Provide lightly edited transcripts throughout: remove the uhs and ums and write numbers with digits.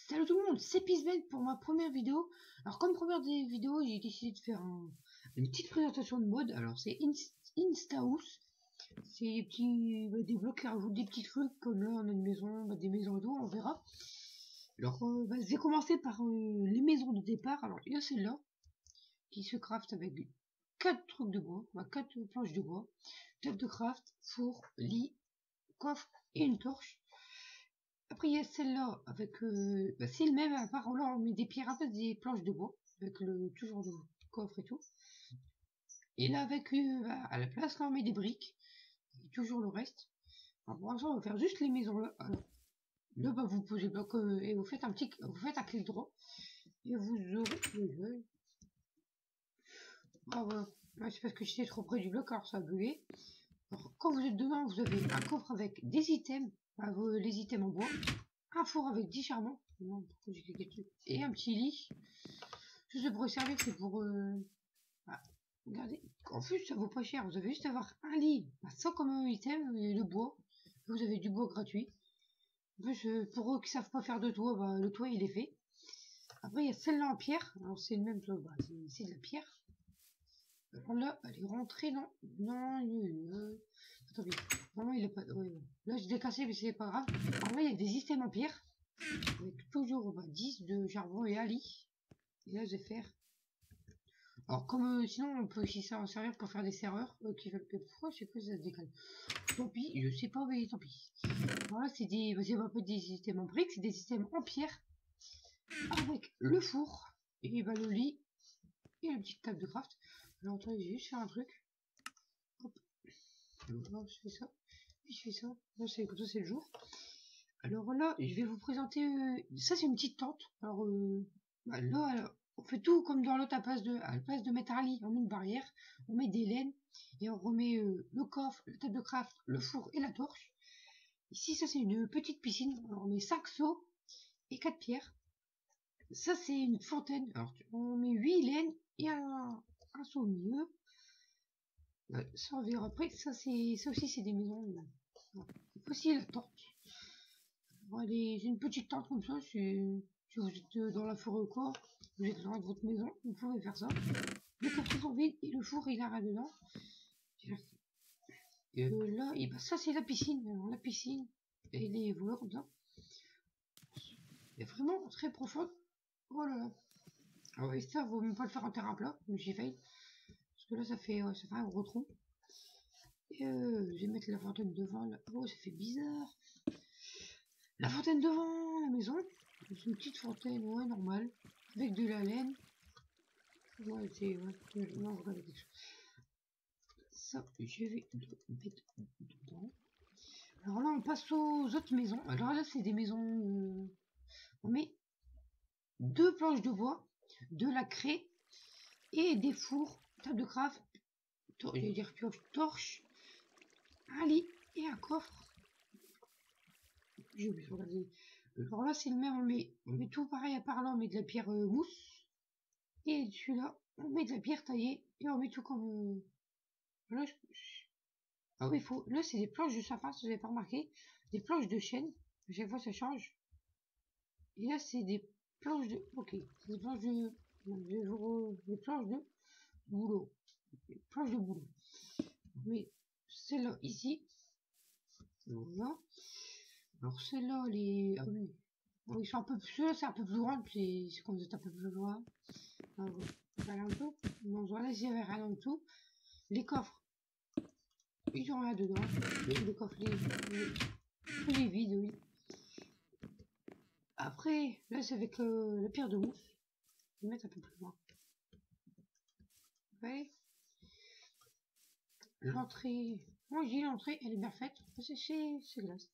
Salut tout le monde, c'est Peaceben pour ma première vidéo. Alors comme première des vidéos, j'ai décidé de faire une petite présentation de mode. Alors c'est Instahouse. C'est des petits des blocs qui rajoutent des petits trucs comme là on a une maison, des maisons et tout, on verra. Alors je vais commencer par les maisons de départ. Alors il y a celle-là qui se craft avec 4 trucs de bois, 4 planches de bois, table de craft, four, lit, coffre et une torche. Après, il y a celle-là avec. C'est le même, à part là, on met des pierres à place des planches de bois, avec toujours le coffre et tout. Et là, avec à la place, là, on met des briques, et toujours le reste. Alors, pour l'instant, on va faire juste les maisons là. Alors, là, vous posez le bloc et vous faites un clic droit, et vous aurez. Ah, voilà. Là, c'est parce que j'étais trop près du bloc, alors ça a bugué. Alors, quand vous êtes dedans, vous avez un coffre avec des items, les items en bois. Un four avec 10 charbons. Non, pourquoi j'ai cliqué dessus. Et un petit lit. Tout ça pourrait servir, c'est pour... regardez. En plus, ça vaut pas cher. Vous avez juste à avoir un lit. Ça comme item, et le bois. Vous avez du bois gratuit. En plus, pour eux qui savent pas faire de toit, le toit il est fait. Après, il y a celle-là en pierre. Alors, c'est le même toit. C'est de la pierre. Alors là, elle est rentrée dans... Non, attendez. Vraiment, il est pas... Ouais. Là, je l'ai cassé, mais c'est pas grave. Alors là, il y a des items en pierre. Avec toujours 10 de charbon et Ali. Et là, je vais faire. Alors, comme sinon, on peut aussi s'en servir pour faire des serreurs qui veulent que. Pourquoi je sais pas si ça se décale. Tant pis, je sais pas, mais tant pis. Alors là, c'est des. C'est pas des systèmes en briques, c'est des systèmes en pierre. Avec le four, et le lit, et la petite table de craft. Alors, attendez, je vais juste faire un truc. Hop. Alors, je fais ça. Puis je fais ça. Là, c'est comme ça, c'est le jour. Alors là, je vais vous présenter. Ça, c'est une petite tente. Alors là, on fait tout comme dans l'autre à la place de mettre un lit, on met une barrière, on met des laines et on remet le coffre, la table de craft, le four et la torche. Ici, ça c'est une petite piscine. Alors, on met 5 seaux et 4 pierres. Ça c'est une fontaine. Alors on met 8 laines et un seau au milieu. Ça on verra après. Ça aussi c'est des maisons. Voici la tente. C'est une petite tente comme ça. Si vous êtes dans la forêt ou quoi, vous êtes loin de votre maison, vous pouvez faire ça. Les coffres sont vides et le four il a rien dedans. Là, et ça c'est la piscine. Alors, la piscine, elle est voilà comme ça. Elle est vraiment très profonde. Oh là là. Alors, et ça, vaut même pas le faire en terrain plat, mais j'ai failli. Parce que là, ça fait un gros trou. Et je vais mettre la fontaine devant. Là. Oh, ça fait bizarre. La fontaine devant la maison. C'est une petite fontaine, ouais, normale. Avec de la laine. Ouais, c'est. Ouais, non, regardez quelque chose. Ça, je vais le mettre dedans. Alors là, on passe aux autres maisons. Alors là, c'est des maisons. On met 2 planches de bois, de la craie et des fours, table de craft, j'allais dire pioche, torche, un lit et un coffre. J'ai oublié de regarder. Alors là, c'est le même. On met tout pareil à part là, on met de la pierre mousse. Et celui-là, on met de la pierre taillée et on met tout comme. Là, ah oui, faut. Là, c'est des planches de sapin, si vous n'avez pas remarqué. Des planches de chêne. À chaque fois, ça change. Et là, c'est des planches de. Ok. C'est des planches de. Des planches de boulot. Des planches de boulot. Mais celle-là, ici. Voilà. Alors, celle-là, les. Ah oui. Bon, ils sont un peu plus. Ceux-là, c'est un peu plus loin. C'est quand vous êtes un peu plus loin. Voilà un peu. Donc, voilà, s'il y avait rien en dessous. Les coffres. Ils ont rien dedans. Les coffres, les vides, oui. Après, là, c'est avec la pierre de mousse. Je vais mettre un peu plus loin. Ouais. L'entrée. Moi, j'ai l'entrée, elle est bien faite. C'est glace.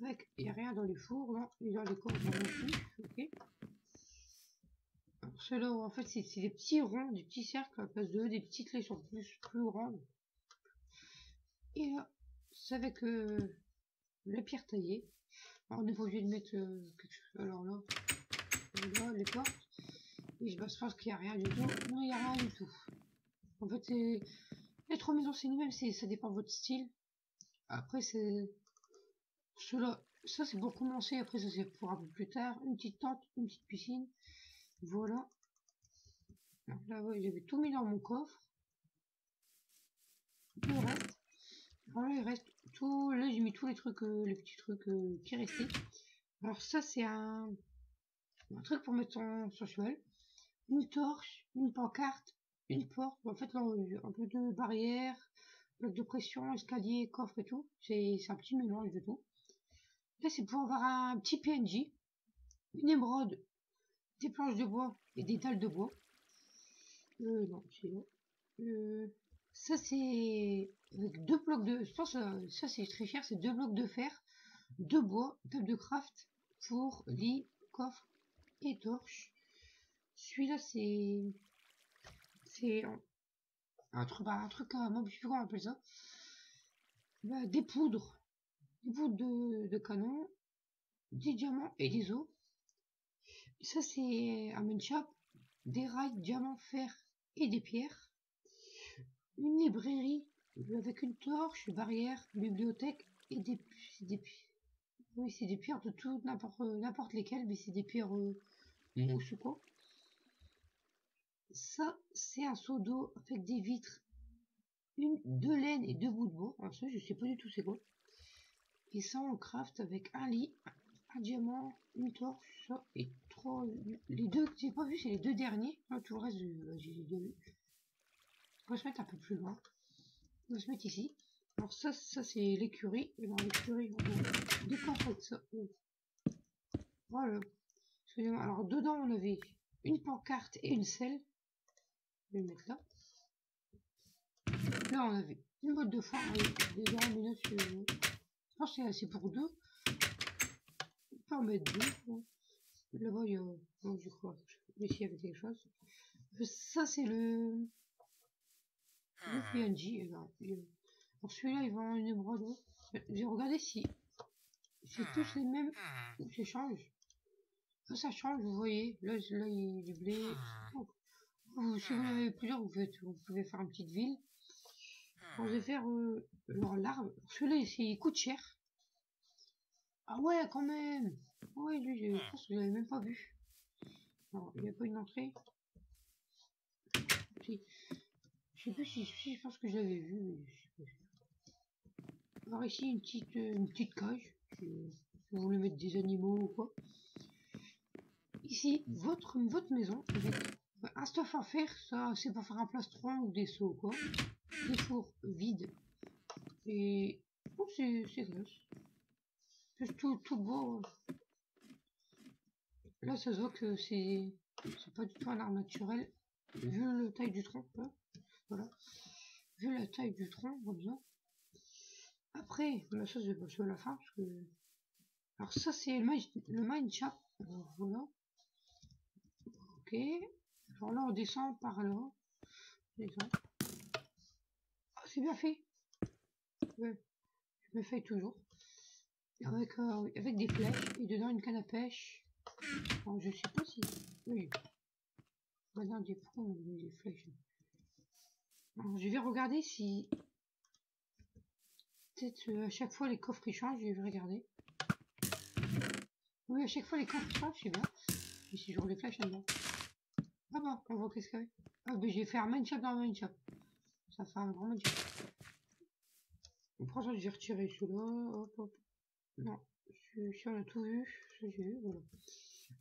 Avec, il n'y a rien dans les fours, non. Et dans les coffres, non plus. Ok. Alors, ceux-là, en fait, c'est des petits ronds, des petits cercles à la place de des petites clés sont plus grandes. Et là, c'est avec la pierre taillée. Alors, on est pas obligé de mettre quelque chose. Alors là, les portes. Et je pense qu'il n'y a rien du tout. Non, il n'y a rien du tout. En fait, les 3 maisons, c'est les mêmes, ça dépend de votre style. Après, c'est. Ceux-là, Ça, c'est pour commencer. Après, ça, c'est pour un peu plus tard. Une petite tente, une petite piscine. Voilà. Donc là, ouais, j'avais tout mis dans mon coffre. Le reste. Voilà, il reste tout. Là, j'ai mis tous les trucs, les petits trucs qui restaient. Alors, ça, c'est un truc pour mettre son cheval. Une torche, une pancarte, une porte. En fait, là, un peu de barrière, bloc de pression, escalier, coffre et tout. C'est un petit mélange de tout. Là, c'est pour avoir un petit PNJ, une émeraude, des planches de bois et des dalles de bois. Non, c'est là. Ça, c'est avec 2 blocs de. Je pense ça c'est très cher, c'est 2 blocs de fer, 2 bois, table de craft pour lit, coffre et torche. Celui-là, c'est un truc, moi, je sais plus comment on appelle ça. Bah, des poudres de canon, des diamants et des os. Ça, c'est un main shop, des rails, diamants, fer et des pierres. Une librairie avec une torche, barrière, bibliothèque et oui, c'est des pierres de tout, n'importe lesquelles, mais c'est des pierres mousse ou quoi. Ça, c'est un seau d'eau avec des vitres, 2 laines et 2 bouts de bois. Alors ça, je sais pas du tout c'est quoi. Et ça, on craft avec un lit, un diamant, une torche, ça, et 3. Les 2 que j'ai pas vu, c'est les 2 derniers. Là, tout le reste, j'ai déjà vu. On va se mettre un peu plus loin. On va se mettre ici. Alors ça c'est l'écurie. Et dans l'écurie, on va déconstruire ça. Voilà. Excusez-moi. Alors dedans, on avait une pancarte et une selle. Je vais le mettre là. Là, on avait une botte de foin. Déjà, mais là, je pense que c'est assez pour 2. On peut en mettre 2. Là-bas, il y a. Non, je crois. Mais s'il y avait quelque chose. Ça, c'est le PNJ. Alors, celui-là, il vend une émeraude. J'ai regardé si c'est tous les mêmes ou ça change. Là, ça change, vous voyez. Là il y a du blé. Si vous en avez plusieurs, vous pouvez faire une petite ville. Alors, je vais faire l'arbre. Celui-là, il coûte cher. Ah ouais, quand même. Ouais, lui, je pense que je l'avais même pas vu. Alors, il n'y a pas une entrée. Si. Je sais plus si je pense que je l'avais vu, mais je sais pas. Alors ici, une petite cage. Si vous voulez mettre des animaux ou quoi. Ici, votre maison avec un stuff à faire, ça c'est pour faire un plastron ou des seaux quoi. Des fours vides. Et oh, c'est classe. C'est tout beau. Là ça se voit que c'est pas du tout un arbre naturel. Vu la taille du tronc, là. Voilà. Vu la taille du tronc, comme ça. Après, là, ça c'est pas sur la fin. Parce que... Alors ça c'est le mine shop. Alors voilà. Ok. Alors là on descend par là. Ah, c'est bien fait. Ouais, je me fais toujours. Avec des flèches et dedans une canne à pêche. Alors, je sais pas si. Oui. Maintenant des points, des flèches. Alors, je vais regarder si. Peut-être à chaque fois les coffres ils changent, je vais regarder. Oui, à chaque fois les coffres ils changent, c'est bien. Et si je roule les flèches là-dedans. Ah bah, on voit qu'est-ce qu'il y avait. Ah bah, j'ai fait un main shop dans le main shop. Ça fait un grand main shop. Pour ça, je vais retirer celui-là. Hop, hop. Non, si on a tout vu, ça j'ai vu, voilà.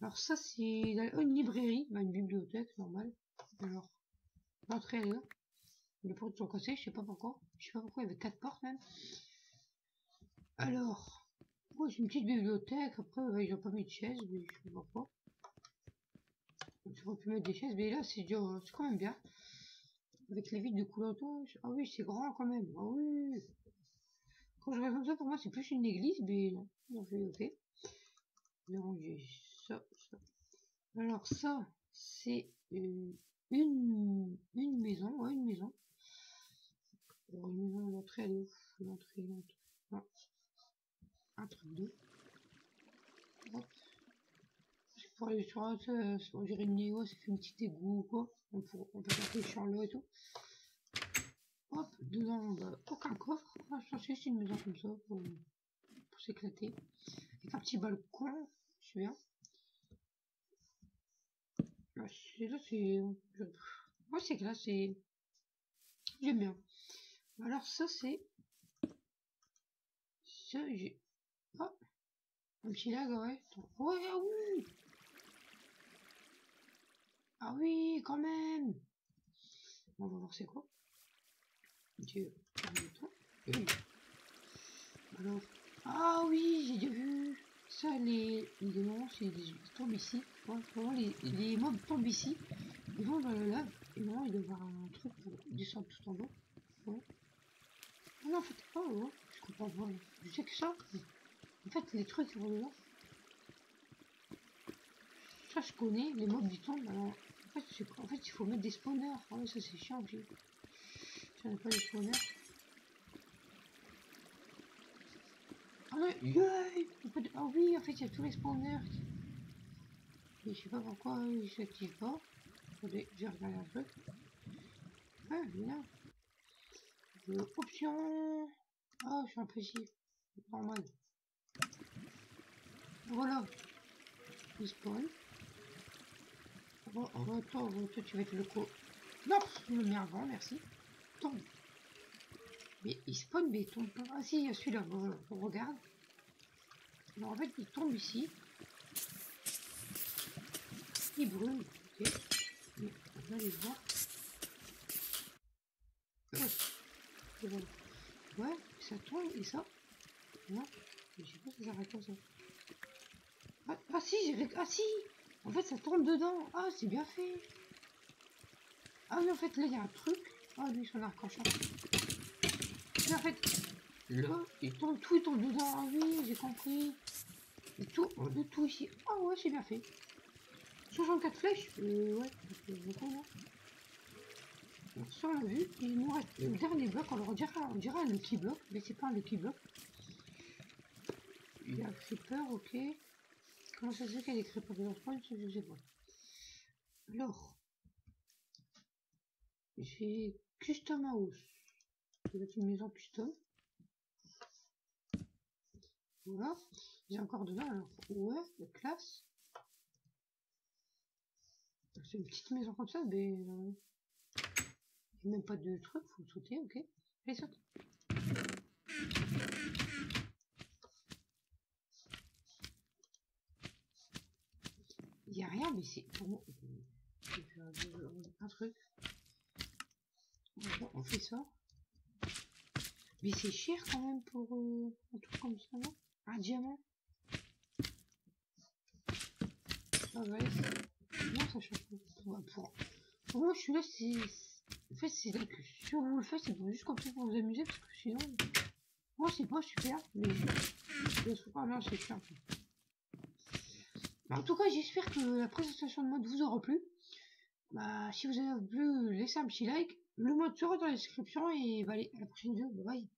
Alors ça c'est une librairie, une bibliothèque normale. Alors, l'entrée elle est là. Les portes sont cassées, je sais pas pourquoi. Je sais pas pourquoi il y avait 4 portes même. Alors, ouais, c'est une petite bibliothèque. Après, ils ont pas mis de chaises, mais je sais pas pourquoi. J'aurais pu mettre des chaises, mais là c'est quand même bien. Avec les vitres de couleur d'eau. Ah oui, c'est grand quand même. Ah oui. Quand je regarde comme ça, pour moi c'est plus une église, mais non. Non, j'ai ok. Non, j'ai ça. Alors ça, c'est une maison, ouais, une maison. Alors, une maison, l'entrée, elle est ouf. L'entrée. Non. Un truc d'eau. Hop. C'est pour aller sur on dirait une néo, ça fait une petite égout ou quoi. On peut faire les champs là et tout. Hop, dedans, bah, aucun coffre. Ah, je pense que c'est une maison comme ça pour s'éclater. un petit balcon, c'est bien. Là, c'est... Moi, c'est classe, c'est... J'aime bien. Alors, ça, c'est... Ça, j'ai... Ah, un petit lag, ouais. Ouais, ah oui! Ah oui, quand même! On va voir c'est quoi. Dieu, oui. Alors, ah oui, j'ai déjà vu. Ça, les monstres, ils tombent ici. Ouais, vraiment, les mobs tombent ici. Ils vont dans la lave. Et vraiment, il doit y avoir un truc pour descendre tout en bas. Ouais. Ah non, en fait, pas, ouais. Je comprends pas. Je sais que ça. En fait, les trucs qui vont dedans. Ça, je connais. Les mobs, ils tombent. Alors, en fait, il faut mettre des spawners. Ah ouais, ça, c'est chiant, aussi. J'en ai pas les spawners. Ah non, ah oui, en fait, il y a tous les spawners. Et je sais pas pourquoi ils s'activent pas. Attendez, je vais regarder un truc. Ah, bien. Option. Ah, je suis imprécis. Normal. Voilà. Il spawn. Oh, toi, tu vas être le co. Non, je me mets avant, merci. Tombe. Mais il spawn, mais il tombe pas. Ah si, il y a celui-là. On regarde. Alors en fait, il tombe ici. Il brûle. Ok. Mais on va aller voir. Bon. Ouais, ça tombe et ça. Non, je sais pas si ça arrête comme ça. Ah si, ah si. En fait, ça tombe dedans. Ah, c'est bien fait. Ah oui, en fait, là, il y a un truc. Ah, lui, son arc-en-ciel. Mais en fait, là, il tombe dedans. Ah oui, j'ai compris. Et tout, le tout ici. Ah ouais, c'est bien fait. 64 flèches. Ouais, beaucoup, non. Alors, ça, on l'a vu. Il nous reste le dernier bloc. Alors, on dirait un Lucky Block, mais c'est pas un Lucky Block. Il y a un creeper, ok. Comment ça se fait qu'il y a des creepers dans ce point? Je sais pas. Alors, j'ai Custom House. C'est une maison custom. Voilà. J'ai encore dedans. Alors, ouais, la classe. C'est une petite maison comme ça, mais il n'y a même pas de truc, faut sauter, ok. Allez, saute. Il n'y a rien, mais c'est pour moi. Un truc. On fait ça. Mais c'est cher quand même pour un truc comme ça, non? Un diamant. Ça va être... Non, ça change pas. Pour moi, je suis là, c'est... En fait, c'est là que si vous le faites, c'est juste comme ça pour vous amuser, parce que sinon... Moi, c'est pas super, mais... Ah là, c'est chiant. En tout cas, j'espère que la présentation de mode vous aura plu. Bah, si vous avez plu, laissez un petit like. Le mode sera dans la description et bah, allez, à la prochaine vidéo. Bye bye.